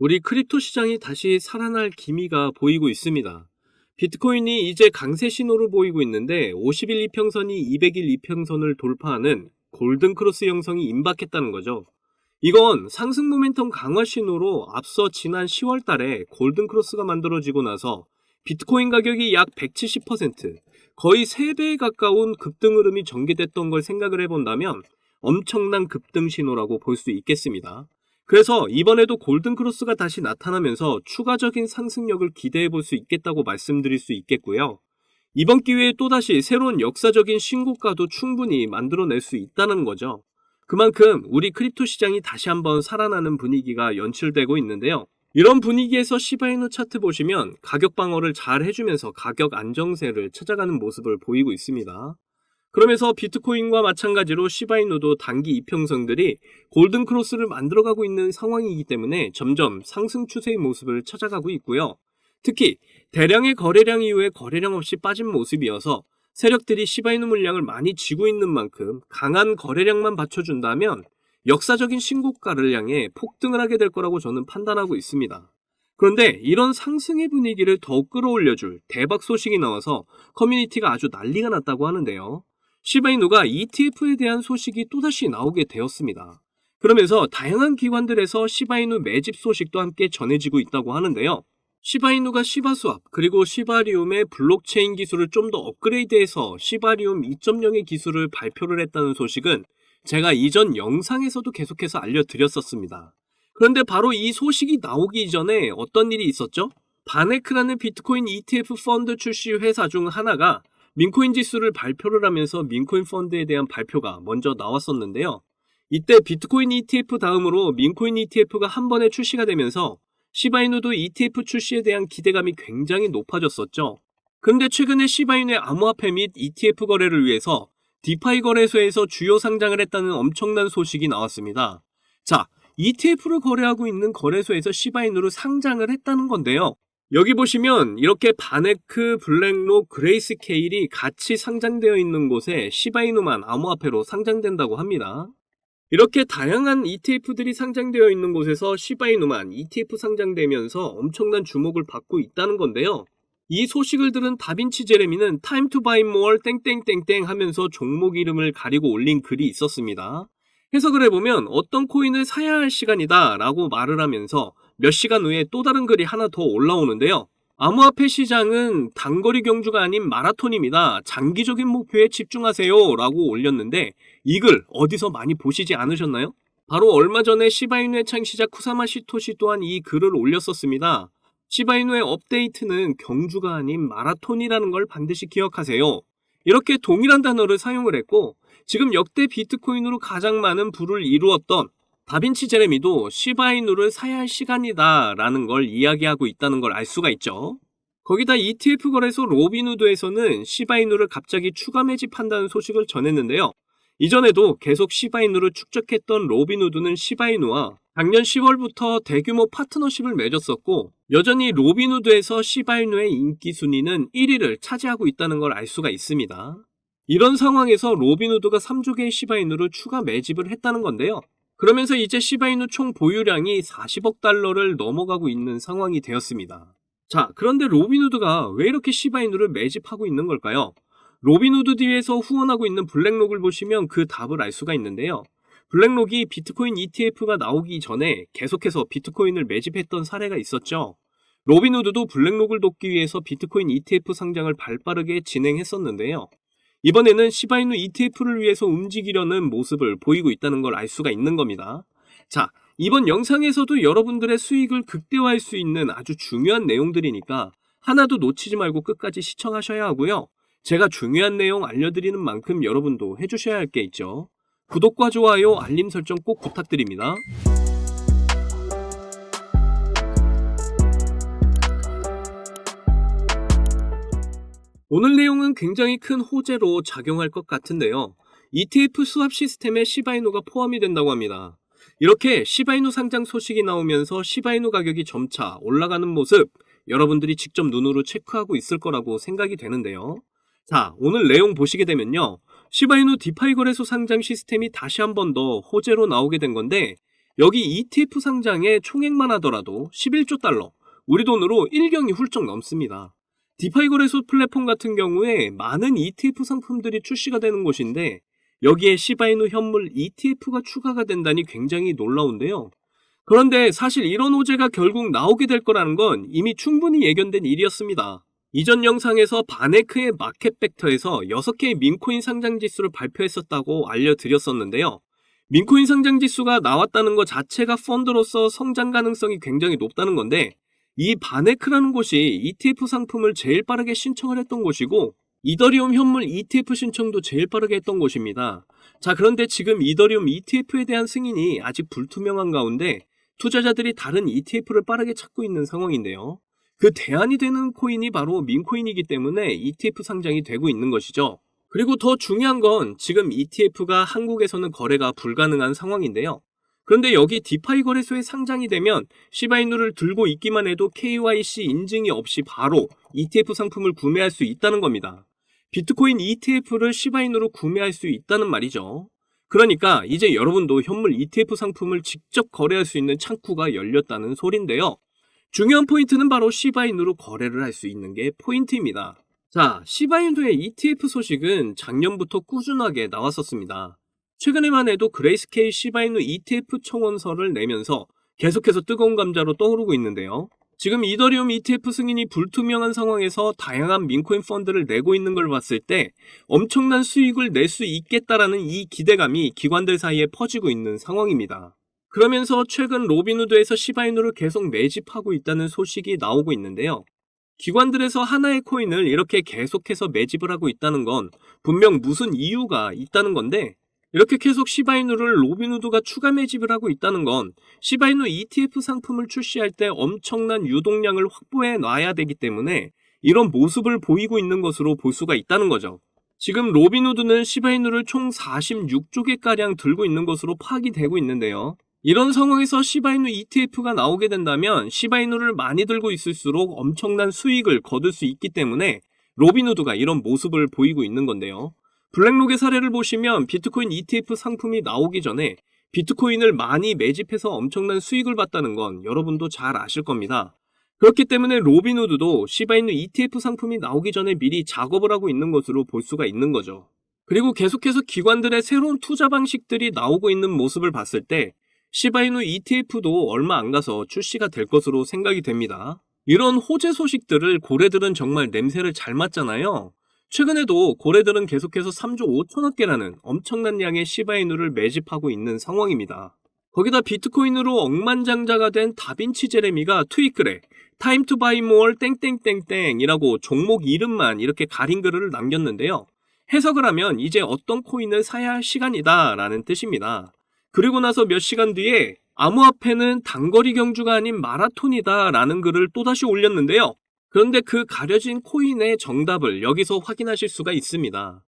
우리 크립토 시장이 다시 살아날 기미가 보이고 있습니다. 비트코인이 이제 강세 신호를 보이고 있는데 50일 이평선이 200일 이평선을 돌파하는 골든크로스 형성이 임박했다는 거죠. 이건 상승 모멘텀 강화 신호로 앞서 지난 10월 달에 골든크로스가 만들어지고 나서 비트코인 가격이 약 170%, 거의 3배에 가까운 급등 흐름이 전개됐던 걸 생각을 해본다면 엄청난 급등 신호라고 볼 수 있겠습니다. 그래서 이번에도 골든크로스가 다시 나타나면서 추가적인 상승력을 기대해 볼 수 있겠다고 말씀드릴 수 있겠고요. 이번 기회에 또다시 새로운 역사적인 신고가도 충분히 만들어낼 수 있다는 거죠. 그만큼 우리 크립토 시장이 다시 한번 살아나는 분위기가 연출되고 있는데요. 이런 분위기에서 시바이누 차트 보시면 가격 방어를 잘 해주면서 가격 안정세를 찾아가는 모습을 보이고 있습니다. 그러면서 비트코인과 마찬가지로 시바이누도 단기 이평선들이 골든크로스를 만들어가고 있는 상황이기 때문에 점점 상승 추세의 모습을 찾아가고 있고요. 특히 대량의 거래량 이후에 거래량 없이 빠진 모습이어서 세력들이 시바이누 물량을 많이 쥐고 있는 만큼 강한 거래량만 받쳐준다면 역사적인 신고가를 향해 폭등을 하게 될 거라고 저는 판단하고 있습니다. 그런데 이런 상승의 분위기를 더욱 끌어올려줄 대박 소식이 나와서 커뮤니티가 아주 난리가 났다고 하는데요. 시바이누가 ETF에 대한 소식이 또다시 나오게 되었습니다. 그러면서 다양한 기관들에서 시바이누 매집 소식도 함께 전해지고 있다고 하는데요. 시바이누가 시바스왑 그리고 시바리움의 블록체인 기술을 좀 더 업그레이드해서 시바리움 2.0의 기술을 발표를 했다는 소식은 제가 이전 영상에서도 계속해서 알려드렸었습니다. 그런데 바로 이 소식이 나오기 전에 어떤 일이 있었죠? 바네크라는 비트코인 ETF 펀드 출시 회사 중 하나가 민코인 지수를 발표를 하면서 민코인 펀드에 대한 발표가 먼저 나왔었는데요. 이때 비트코인 ETF 다음으로 민코인 ETF가 한 번에 출시가 되면서 시바이누도 ETF 출시에 대한 기대감이 굉장히 높아졌었죠. 그런데 최근에 시바이누의 암호화폐 및 ETF 거래를 위해서 디파이 거래소에서 주요 상장을 했다는 엄청난 소식이 나왔습니다. 자, ETF를 거래하고 있는 거래소에서 시바이누를 상장을 했다는 건데요. 여기 보시면 이렇게 바네크, 블랙록, 그레이스케일이 같이 상장되어 있는 곳에 시바이누만 암호화폐로 상장된다고 합니다. 이렇게 다양한 ETF들이 상장되어 있는 곳에서 시바이누만 ETF 상장되면서 엄청난 주목을 받고 있다는 건데요. 이 소식을 들은 다빈치 제레미는 Time to buy more 땡땡땡땡 하면서 종목 이름을 가리고 올린 글이 있었습니다. 해석을 해보면 어떤 코인을 사야 할 시간이다 라고 말을 하면서 몇 시간 후에 또 다른 글이 하나 더 올라오는데요. 암호화폐 시장은 단거리 경주가 아닌 마라톤입니다. 장기적인 목표에 집중하세요 라고 올렸는데 이 글 어디서 많이 보시지 않으셨나요? 바로 얼마 전에 시바이누의 창시자 쿠사마 시토시 또한 이 글을 올렸었습니다. 시바이누의 업데이트는 경주가 아닌 마라톤이라는 걸 반드시 기억하세요. 이렇게 동일한 단어를 사용을 했고 지금 역대 비트코인으로 가장 많은 부를 이루었던 다빈치 제레미도 시바이누를 사야 할 시간이다 라는 걸 이야기하고 있다는 걸 알 수가 있죠. 거기다 ETF 거래소 로빈후드에서는 시바이누를 갑자기 추가 매집한다는 소식을 전했는데요. 이전에도 계속 시바이누를 축적했던 로빈후드는 시바이누와 작년 10월부터 대규모 파트너십을 맺었었고 여전히 로빈후드에서 시바이누의 인기 순위는 1위를 차지하고 있다는 걸 알 수가 있습니다. 이런 상황에서 로빈후드가 3조 개의 시바이누를 추가 매집을 했다는 건데요. 그러면서 이제 시바이누 총 보유량이 40억 달러를 넘어가고 있는 상황이 되었습니다. 자, 그런데 로빈후드가 왜 이렇게 시바이누를 매집하고 있는 걸까요? 로빈후드 뒤에서 후원하고 있는 블랙록을 보시면 그 답을 알 수가 있는데요. 블랙록이 비트코인 ETF가 나오기 전에 계속해서 비트코인을 매집했던 사례가 있었죠. 로빈후드도 블랙록을 돕기 위해서 비트코인 ETF 상장을 발빠르게 진행했었는데요. 이번에는 시바이누 ETF를 위해서 움직이려는 모습을 보이고 있다는 걸 알 수가 있는 겁니다. 자, 이번 영상에서도 여러분들의 수익을 극대화할 수 있는 아주 중요한 내용들이니까 하나도 놓치지 말고 끝까지 시청하셔야 하고요. 제가 중요한 내용 알려드리는 만큼 여러분도 해주셔야 할 게 있죠. 구독과 좋아요, 알림 설정 꼭 부탁드립니다. 오늘 내용은 굉장히 큰 호재로 작용할 것 같은데요. ETF 수합 시스템에 시바이누가 포함이 된다고 합니다. 이렇게 시바이누 상장 소식이 나오면서 시바이누 가격이 점차 올라가는 모습 여러분들이 직접 눈으로 체크하고 있을 거라고 생각이 되는데요. 자, 오늘 내용 보시게 되면요. 시바이누 디파이 거래소 상장 시스템이 다시 한 번 더 호재로 나오게 된 건데 여기 ETF 상장의 총액만 하더라도 11조 달러, 우리 돈으로 1경이 훌쩍 넘습니다. 디파이 거래소 플랫폼 같은 경우에 많은 ETF 상품들이 출시가 되는 곳인데 여기에 시바이누 현물 ETF가 추가가 된다니 굉장히 놀라운데요. 그런데 사실 이런 호재가 결국 나오게 될 거라는 건 이미 충분히 예견된 일이었습니다. 이전 영상에서 바네크의 마켓팩터에서 6개의 민코인 상장 지수를 발표했었다고 알려드렸었는데요. 민코인 상장 지수가 나왔다는 것 자체가 펀드로서 성장 가능성이 굉장히 높다는 건데 이 바네크라는 곳이 ETF 상품을 제일 빠르게 신청을 했던 곳이고 이더리움 현물 ETF 신청도 제일 빠르게 했던 곳입니다. 자, 그런데 지금 이더리움 ETF에 대한 승인이 아직 불투명한 가운데 투자자들이 다른 ETF를 빠르게 찾고 있는 상황인데요. 그 대안이 되는 코인이 바로 민코인이기 때문에 ETF 상장이 되고 있는 것이죠. 그리고 더 중요한 건 지금 ETF가 한국에서는 거래가 불가능한 상황인데요. 그런데 여기 디파이 거래소에 상장이 되면 시바이누를 들고 있기만 해도 KYC 인증이 없이 바로 ETF 상품을 구매할 수 있다는 겁니다. 비트코인 ETF를 시바이누로 구매할 수 있다는 말이죠. 그러니까 이제 여러분도 현물 ETF 상품을 직접 거래할 수 있는 창구가 열렸다는 소린데요. 중요한 포인트는 바로 시바이누로 거래를 할 수 있는 게 포인트입니다. 자, 시바이누의 ETF 소식은 작년부터 꾸준하게 나왔었습니다. 최근에만 해도 그레이스케일 시바이누 ETF 청원서를 내면서 계속해서 뜨거운 감자로 떠오르고 있는데요. 지금 이더리움 ETF 승인이 불투명한 상황에서 다양한 민코인 펀드를 내고 있는 걸 봤을 때 엄청난 수익을 낼 수 있겠다라는 이 기대감이 기관들 사이에 퍼지고 있는 상황입니다. 그러면서 최근 로빈후드에서 시바이누를 계속 매집하고 있다는 소식이 나오고 있는데요. 기관들에서 하나의 코인을 이렇게 계속해서 매집을 하고 있다는 건 분명 무슨 이유가 있다는 건데 이렇게 계속 시바이누를 로빈후드가 추가 매집을 하고 있다는 건 시바이누 ETF 상품을 출시할 때 엄청난 유동량을 확보해 놔야 되기 때문에 이런 모습을 보이고 있는 것으로 볼 수가 있다는 거죠. 지금 로빈후드는 시바이누를 총 46조 개가량 들고 있는 것으로 파악이 되고 있는데요. 이런 상황에서 시바이누 ETF가 나오게 된다면 시바이누를 많이 들고 있을수록 엄청난 수익을 거둘 수 있기 때문에 로빈후드가 이런 모습을 보이고 있는 건데요. 블랙록의 사례를 보시면 비트코인 ETF 상품이 나오기 전에 비트코인을 많이 매집해서 엄청난 수익을 봤다는 건 여러분도 잘 아실 겁니다. 그렇기 때문에 로빈후드도 시바이누 ETF 상품이 나오기 전에 미리 작업을 하고 있는 것으로 볼 수가 있는 거죠. 그리고 계속해서 기관들의 새로운 투자 방식들이 나오고 있는 모습을 봤을 때 시바이누 ETF도 얼마 안 가서 출시가 될 것으로 생각이 됩니다. 이런 호재 소식들을 고래들은 정말 냄새를 잘 맡잖아요. 최근에도 고래들은 계속해서 3조 5천억 개라는 엄청난 양의 시바이누를 매집하고 있는 상황입니다. 거기다 비트코인으로 억만장자가 된 다빈치 제레미가 트윗글에 Time to buy more 땡땡땡땡이라고 종목 이름만 이렇게 가린 글을 남겼는데요. 해석을 하면 이제 어떤 코인을 사야 할 시간이다 라는 뜻입니다. 그리고 나서 몇 시간 뒤에 암호화폐는 단거리 경주가 아닌 마라톤이다 라는 글을 또다시 올렸는데요. 그런데 그 가려진 코인의 정답을 여기서 확인하실 수가 있습니다.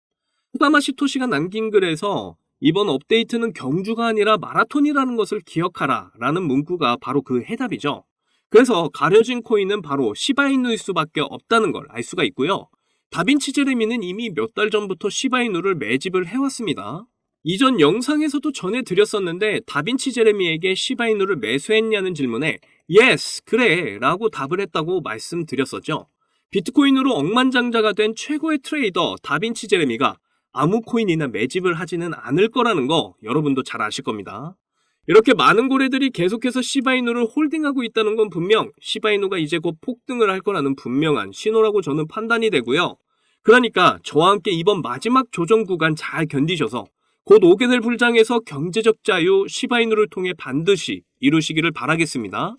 후다마 시토시가 남긴 글에서 이번 업데이트는 경주가 아니라 마라톤이라는 것을 기억하라 라는 문구가 바로 그 해답이죠. 그래서 가려진 코인은 바로 시바이누일 수밖에 없다는 걸 알 수가 있고요. 다빈치 제레미는 이미 몇 달 전부터 시바이누를 매집을 해왔습니다. 이전 영상에서도 전해드렸었는데 다빈치 제레미에게 시바이누를 매수했냐는 질문에 Yes, 그래 라고 답을 했다고 말씀드렸었죠. 비트코인으로 억만장자가 된 최고의 트레이더 다빈치 제레미가 아무 코인이나 매집을 하지는 않을 거라는 거 여러분도 잘 아실 겁니다. 이렇게 많은 고래들이 계속해서 시바이누를 홀딩하고 있다는 건 분명 시바이누가 이제 곧 폭등을 할 거라는 분명한 신호라고 저는 판단이 되고요. 그러니까 저와 함께 이번 마지막 조정 구간 잘 견디셔서 곧 오게 될 불장에서 경제적 자유 시바이누를 통해 반드시 이루시기를 바라겠습니다.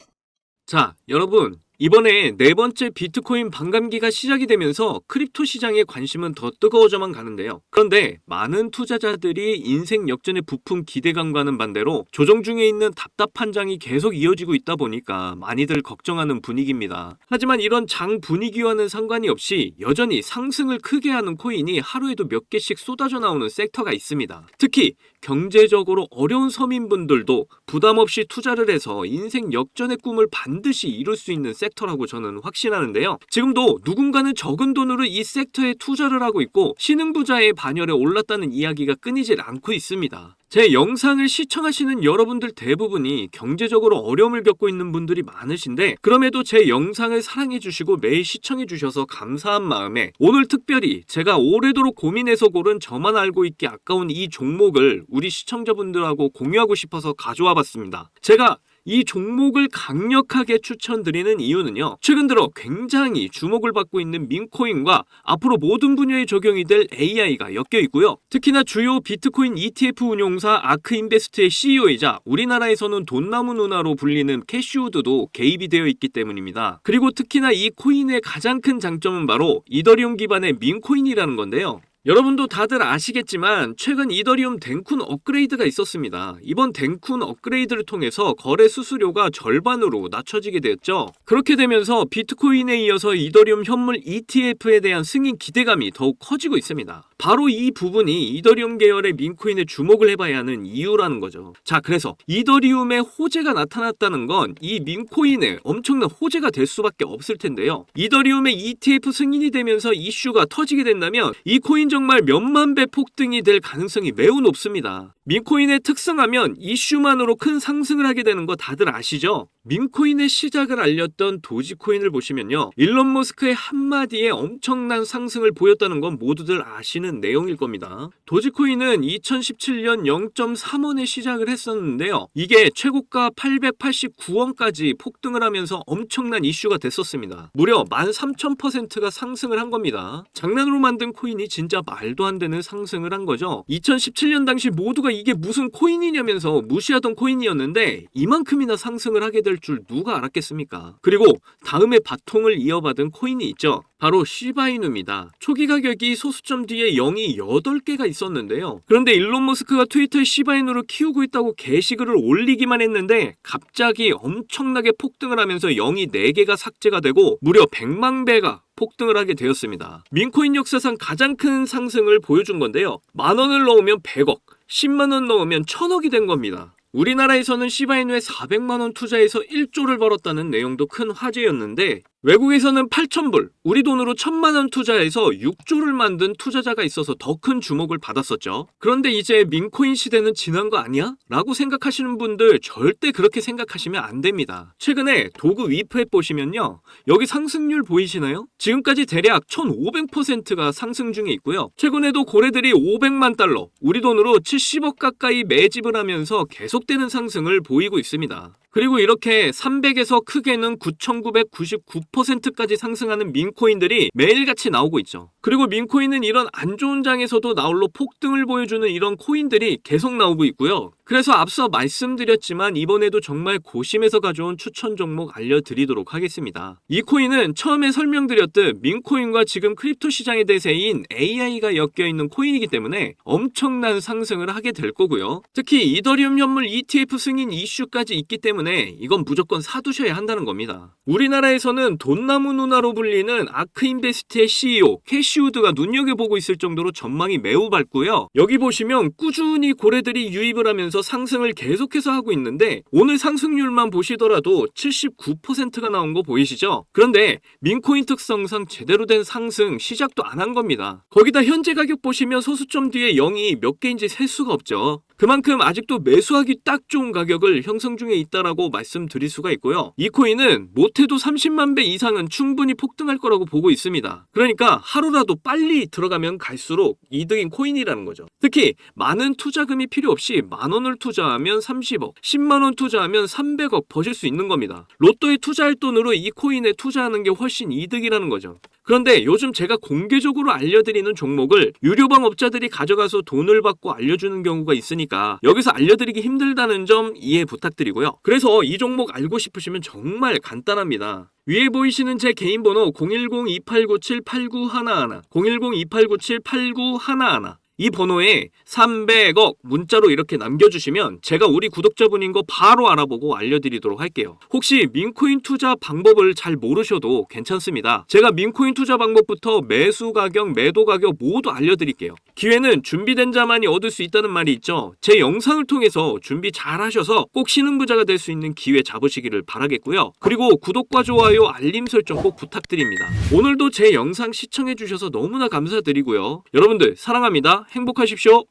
자, 여러분, 이번에 네 번째 비트코인 반감기가 시작이 되면서 크립토 시장의 관심은 더 뜨거워져만 가는데요. 그런데 많은 투자자들이 인생 역전의 부품 기대감과는 반대로 조정 중에 있는 답답한 장이 계속 이어지고 있다 보니까 많이들 걱정하는 분위기입니다. 하지만 이런 장 분위기와는 상관이 없이 여전히 상승을 크게 하는 코인이 하루에도 몇 개씩 쏟아져 나오는 섹터가 있습니다. 특히 경제적으로 어려운 서민분들도 부담 없이 투자를 해서 인생 역전의 꿈을 반드시 이룰 수 있는 섹터라고 저는 확신하는데요. 지금도 누군가는 적은 돈으로 이 섹터에 투자를 하고 있고 신흥부자의 반열에 올랐다는 이야기가 끊이질 않고 있습니다. 제 영상을 시청하시는 여러분들 대부분이 경제적으로 어려움을 겪고 있는 분들이 많으신데 그럼에도 제 영상을 사랑해주시고 매일 시청해주셔서 감사한 마음에 오늘 특별히 제가 오래도록 고민해서 고른 저만 알고 있기 아까운 이 종목을 우리 시청자분들하고 공유하고 싶어서 가져와 봤습니다. 제가 이 종목을 강력하게 추천드리는 이유는요. 최근 들어 굉장히 주목을 받고 있는 민코인과 앞으로 모든 분야에 적용이 될 AI가 엮여 있고요. 특히나 주요 비트코인 ETF 운용사 아크인베스트의 CEO이자 우리나라에서는 돈나무 누나로 불리는 캐시우드도 개입이 되어 있기 때문입니다. 그리고 특히나 이 코인의 가장 큰 장점은 바로 이더리움 기반의 민코인이라는 건데요. 여러분도 다들 아시겠지만 최근 이더리움 댕쿤 업그레이드가 있었습니다. 이번 댕쿤 업그레이드를 통해서 거래 수수료가 절반으로 낮춰지게 되었죠. 그렇게 되면서 비트코인에 이어서 이더리움 현물 ETF에 대한 승인 기대감이 더욱 커지고 있습니다. 바로 이 부분이 이더리움 계열의 민코인에 주목을 해봐야 하는 이유라는 거죠. 자, 그래서 이더리움의 호재가 나타났다는 건 이 민코인에 엄청난 호재가 될 수밖에 없을 텐데요. 이더리움의 ETF 승인이 되면서 이슈가 터지게 된다면 이 코인 정말 몇만 배 폭등이 될 가능성이 매우 높습니다. 민코인의 특성하면 이슈만으로 큰 상승을 하게 되는 거 다들 아시죠? 민코인의 시작을 알렸던 도지코인을 보시면요. 일론 머스크의 한마디에 엄청난 상승을 보였다는 건 모두들 아시는 내용일 겁니다. 도지코인은 2017년 0.3원에 시작을 했었는데요. 이게 최고가 889원까지 폭등을 하면서 엄청난 이슈가 됐었습니다. 무려 13,000%가 상승을 한 겁니다. 장난으로 만든 코인이 진짜 말도 안 되는 상승을 한 거죠. 2017년 당시 모두가 이게 무슨 코인이냐면서 무시하던 코인이었는데 이만큼이나 상승을 하게 될 줄 누가 알았겠습니까? 그리고 다음에 바통을 이어받은 코인이 있죠. 바로 시바이누입니다. 초기 가격이 소수점 뒤에 0이 8개가 있었는데요. 그런데 일론 머스크가 트위터에 시바이누를 키우고 있다고 게시글을 올리기만 했는데 갑자기 엄청나게 폭등을 하면서 0이 4개가 삭제가 되고 무려 100만 배가 폭등을 하게 되었습니다. 민코인 역사상 가장 큰 상승을 보여준 건데요. 10,000원을 넣으면 100억, 10만원 넣으면 1,000억이 된 겁니다. 우리나라에서는 시바이누에 400만원 투자해서 1조를 벌었다는 내용도 큰 화제였는데 외국에서는 8,000불, 우리 돈으로 1,000만원 투자해서 6조를 만든 투자자가 있어서 더 큰 주목을 받았었죠. 그런데 이제 민코인 시대는 지난 거 아니야? 라고 생각하시는 분들 절대 그렇게 생각하시면 안 됩니다. 최근에 도구 위프앱 보시면요. 여기 상승률 보이시나요? 지금까지 대략 1,500%가 상승 중에 있고요. 최근에도 고래들이 500만 달러, 우리 돈으로 70억 가까이 매집을 하면서 계속되는 상승을 보이고 있습니다. 그리고 이렇게 300에서 크게는 9,999%까지 상승하는 민코인들이 매일같이 나오고 있죠. 그리고 민코인은 이런 안 좋은 장에서도 나홀로 폭등을 보여주는 이런 코인들이 계속 나오고 있고요. 그래서 앞서 말씀드렸지만 이번에도 정말 고심해서 가져온 추천 종목 알려드리도록 하겠습니다. 이 코인은 처음에 설명드렸듯 민코인과 지금 크립토 시장의 대세인 AI가 엮여있는 코인이기 때문에 엄청난 상승을 하게 될 거고요. 특히 이더리움 현물 ETF 승인 이슈까지 있기 때문에 이건 무조건 사두셔야 한다는 겁니다. 우리나라에서는 돈나무 누나로 불리는 아크인베스트의 CEO 캐시우드가 눈여겨보고 있을 정도로 전망이 매우 밝고요. 여기 보시면 꾸준히 고래들이 유입을 하면서 상승을 계속해서 하고 있는데 오늘 상승률만 보시더라도 79%가 나온 거 보이시죠? 그런데 민코인 특성상 제대로 된 상승 시작도 안 한 겁니다. 거기다 현재 가격 보시면 소수점 뒤에 0이 몇 개인지 셀 수가 없죠. 그만큼 아직도 매수하기 딱 좋은 가격을 형성 중에 있다라고 말씀드릴 수가 있고요. 이 코인은 못해도 30만 배 이상은 충분히 폭등할 거라고 보고 있습니다. 그러니까 하루라도 빨리 들어가면 갈수록 이득인 코인이라는 거죠. 특히 많은 투자금이 필요 없이 10,000원을 투자하면 30억, 10만원 투자하면 300억 버실 수 있는 겁니다. 로또에 투자할 돈으로 이 코인에 투자하는 게 훨씬 이득이라는 거죠. 그런데 요즘 제가 공개적으로 알려드리는 종목을 유료방 업자들이 가져가서 돈을 받고 알려주는 경우가 있으니까 여기서 알려드리기 힘들다는 점 이해 부탁드리고요. 그래서 이 종목 알고 싶으시면 정말 간단합니다. 위에 보이시는 제 개인 번호 010-2897-8911, 010-2897-8911 이 번호에 300억 문자로 이렇게 남겨주시면 제가 우리 구독자분인 거 바로 알아보고 알려드리도록 할게요. 혹시 민코인 투자 방법을 잘 모르셔도 괜찮습니다. 제가 민코인 투자 방법부터 매수 가격, 매도 가격 모두 알려드릴게요. 기회는 준비된 자만이 얻을 수 있다는 말이 있죠. 제 영상을 통해서 준비 잘 하셔서 꼭 신흥부자가 될 수 있는 기회 잡으시기를 바라겠고요. 그리고 구독과 좋아요, 알림 설정 꼭 부탁드립니다. 오늘도 제 영상 시청해주셔서 너무나 감사드리고요. 여러분들 사랑합니다. 행복하십시오.